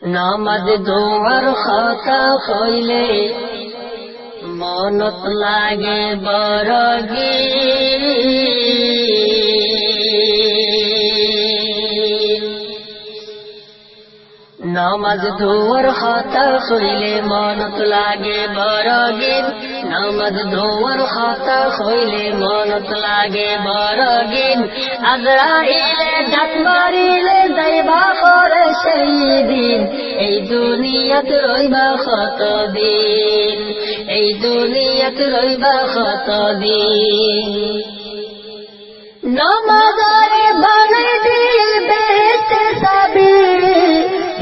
নামাজ দোয়ার খাতা হইলে মনত লাগে বড় নামাজ দোয়ার খাতা হইলে মনত লাগে বড় গিন নামাজ দোয়ার খাতা হইলে মনত লাগে বড় গিন আজরাইলে ডাক মারিলে যাইবা করে সেই দিন এই দুনিয়াত রইবা কতদিন এই দুনিয়াত রইবা কতদিন নামাজে বানাই দিল বেহেশতে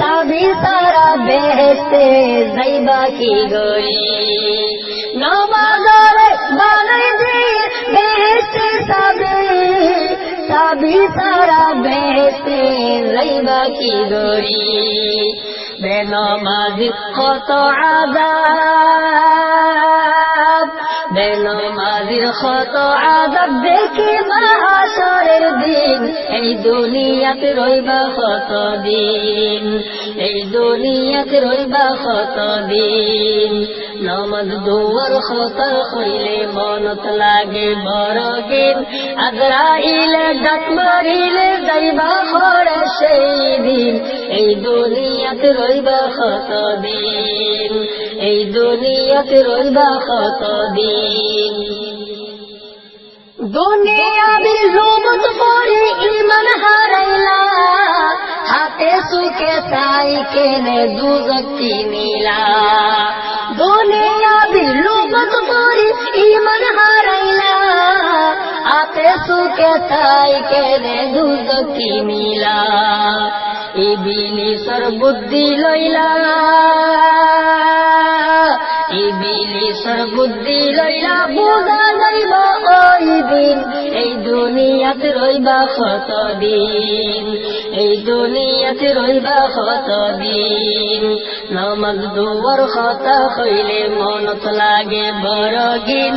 সাবি সারা বেহেশতে যাইবা কি গরি নামাজে বানাই দিল বেহেশতে সাবি সারা বেহেশতে যাইবা কি গরি বেনমাজি কত আযাব বেনমাজির কত আযাব দেখি মাহশরের দিন এই দুনিয়াতে রইবা কতদিন এই দুনিয়াতে রইবা কতদিন নামাজ দোয়ার খাতা হইলে মনত লাগে বড় গিন আজরাইলে ডাক মারিলে যাইবা করে সেই দিন এই দুনিয়াতে রইবা কতদিন এই দুনিয়াতে রইবা কতদিন দুনিয়াবি লোভত পড়ে ঈমান হারাইলা হাতে সুখে চাই কেনে দুজক কিনিলা দুনিয়াবি লোভত পড়ে ঈমান হারাইলা হাতে সুখে চাই কেনে দুজক কিনিলা ইবলিসের বুদ্ধি লইলা ইবলিসের বুদ্ধি লইলা বুঝা যাইব ওই দিন এই দুনিয়াতে রইবা কতদিন এই দুনিয়াতে রইবা কতদিন নামাজ দোয়ার খাতা হইলে মনত লাগে বড় গিন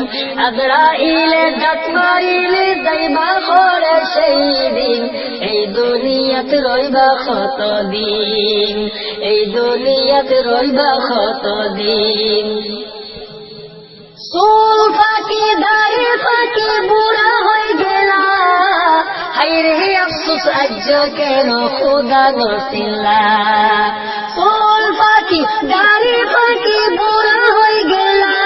আজরাইলে ডাক মারিলে যাইবা করে সেই দিন এই দুনিয়াতে রইবা কতদিন এই দুনিয়াতে রইবা কতদিন চুল ফাঁকি দাড়ি ফাঁকি বুড়া হয়ে গেলা হায়রে আফসোস আজ কেন খোদা নসিলা চুল ফাঁকি দাড়ি ফাঁকি বুড়া হয়ে গেলা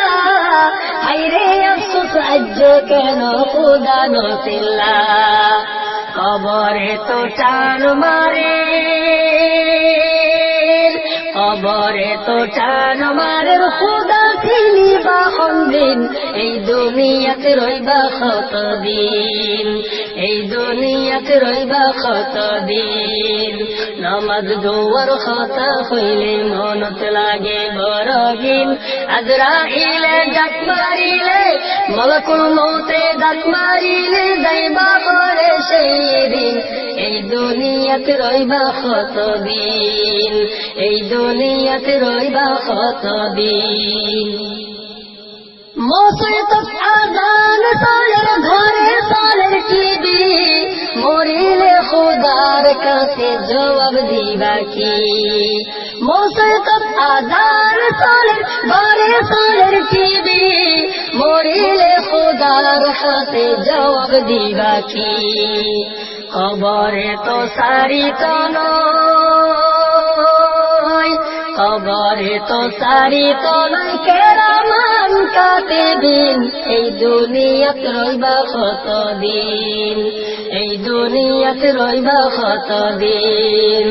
হায়রে আফসোস আজ কেন খোদা নসিলা কবরে তো টান মারে কবরে তো টান মারে খোদা চিনিবা কোনদিন এই দুনিয়াতে রইবা কতদিন এই দুনিয়াতে রইবা কতদিন নামাজ দোয়ার খাতা হইলে মনত লাগে বড় গিন আজরাইলে ডাক মারিলে মালাকুল মউতে ডাক মারিলে যাইবা করে সেই দিন এই দুনিয়াতে রইবা কতদিন এই দুনিয়াতে রইবা কতদিন মসজিদ আযান সালের ঘরে সালের টিভি মরিলে খোদার কাছে জবাব দিবা কি মসজিদ আযান সালের ঘরে সালের টিভি মরিলে খোদার কাছে জবাব দিবা কি কবরে তো সারি তো নয় কবরে তো সারি তো নয় কেরামান কাতিবিন এই দুনিয়াত রইবা কতদিন এই দুনিয়াত রইবা কতদিন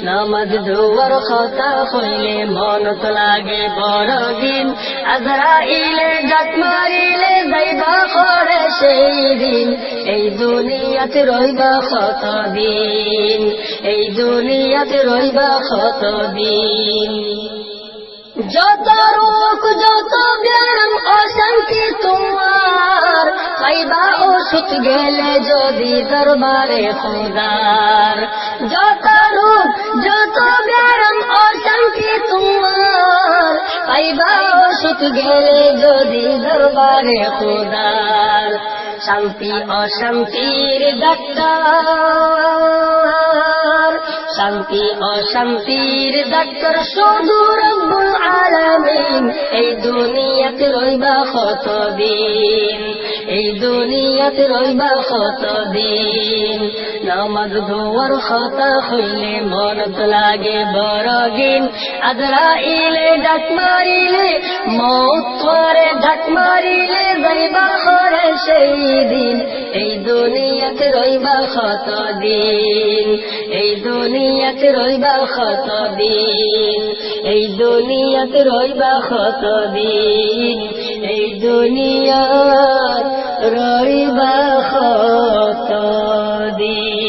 নামাজ দোয়ার খাতা হইলে মনত লাগে বড় দিন আজরাইলে ডাক মারিলে যাইবা করে সেই দিন এই দুনিয়াতে রইবা কতদিন এই দুনিয়াতে রইবা কতদিন যত রোগ যত ব্যায়াম অশান্তি তোমার পাইবা ওষুধ গেলে যদি দরবারে খোদার যত রোগ যত ব্যায়াম অশান্তি তোমার পাইবা ওষুধ গেলে যদি দরবারে খোদার শান্তি অশান্তির ডাক্তার শান্তি অশান্তির ডাক্তার শুধু রব্বুল আলামিন। এই দুনিয়াতে রইবা কতদিন, এই দুনিয়াতে রইবা কতদিন। নামাজ ধোয়ার কথা হইলে মনত লাগে বড়দিন। আজরাইলে ডাক মারিলে, মৌত করে ডাক মারিলে যাইবা ঘরে সেই দিন। এই দুনিয়াতে রইবা কতদিন, এই দুনিয়াতে রইবা কতদিন, এই দুনিয়াতে রইবা কতদিন, এই দুনিয়াত রইবা কতদিন।